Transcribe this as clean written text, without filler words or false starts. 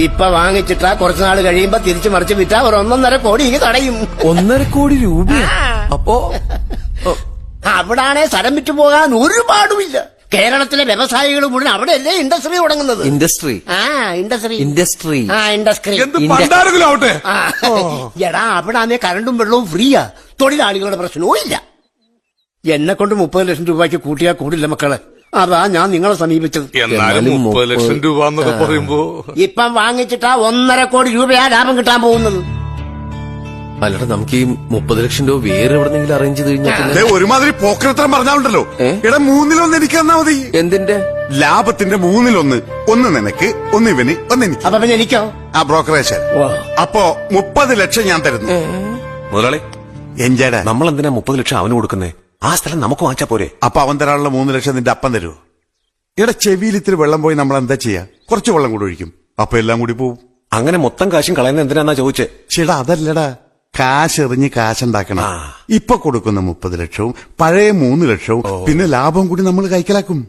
ഇപ്പൊ വാങ്ങിച്ചിട്ടാ കുറച്ചുനാൾ കഴിയുമ്പോ തിരിച്ചു മറിച്ച് വിറ്റാ ഒരു 1.5 കോടി ഇങ്ങ് തടയും. 1.5 കോടി രൂപ? അപ്പോ അവിടാണെ സ്ഥലം വിറ്റു പോകാൻ ഒരുപാടുമില്ല. കേരളത്തിലെ വ്യവസായികൾ മുഴുവൻ അവിടെയല്ലേ ഇൻഡസ്ട്രി തുടങ്ങുന്നത്. ഇൻഡസ്ട്രി ആവട്ടെ. എടാ അവിടാണെ കറണ്ടും വെള്ളവും ഫ്രീയാ, തൊഴിലാളികളുടെ പ്രശ്നവും ഇല്ല. എന്നെ കൊണ്ട് 30 ലക്ഷം രൂപയ്ക്ക് കൂട്ടിയാൽ കൂടില്ല മക്കളെ. അതാ ഞാൻ നിങ്ങളെ സമീപിച്ചത്. എന്നാലും 30 ലക്ഷം രൂപ എന്നൊക്കെ പറയുമ്പോ ഇപ്പം വാങ്ങിച്ചിട്ടാ 1.5 കോടി രൂപയാ ലാഭം കിട്ടാൻ പോകുന്നത്. അല്ലടാ, നമുക്ക് ഈ 30 ലക്ഷം രൂപ വേറെ എവിടെന്നെങ്കിലും അറേഞ്ച് ചെയ്ത് കഴിഞ്ഞാൽ ഒരുമാതിരി പോക്കരത്തരം പറഞ്ഞാലുണ്ടല്ലോ. ഇവിടെ 1/3 എനിക്ക് തന്നാ മതി. എന്തിന്റെ ലാഭത്തിന്റെ 1/3? ഒന്ന് നിനക്ക്, ഒന്ന് ഇവന്, ഒന്ന് എനിക്ക്. അപ്പൊ പിന്നെ എനിക്കോ? ആ ബ്രോക്കറേജ്. അപ്പോ 30 ലക്ഷം ഞാൻ തരുന്നു. മുതലാളി, എഞ്ചേടാ നമ്മൾ എന്തിനാ 30 ലക്ഷം അവന് കൊടുക്കുന്നേ? ആ സ്ഥലം നമുക്ക് വാങ്ങിച്ചാ പോരെ? അപ്പൊ അവൻ തരാനുള്ള 3 ലക്ഷം നിന്റെ അപ്പം തരുമോ? ഇവിടെ ചെവിയിൽ ഇത്തിരി വെള്ളം പോയി നമ്മൾ എന്താ ചെയ്യാ? കുറച്ച് വെള്ളം കൂടി ഒഴിക്കും, അപ്പൊ എല്ലാം കൂടി പോവും. അങ്ങനെ മൊത്തം കാശും കളയുന്ന എന്തിനാ ചോദിച്ചേ? ചേടാ അതല്ലടാ, കാശെറിഞ്ഞ് കാശുണ്ടാക്കണം. ഇപ്പൊ കൊടുക്കുന്ന 30 ലക്ഷവും പഴയ 3 ലക്ഷവും പിന്നെ ലാഭം കൂടി നമ്മൾ കൈക്കലാക്കും.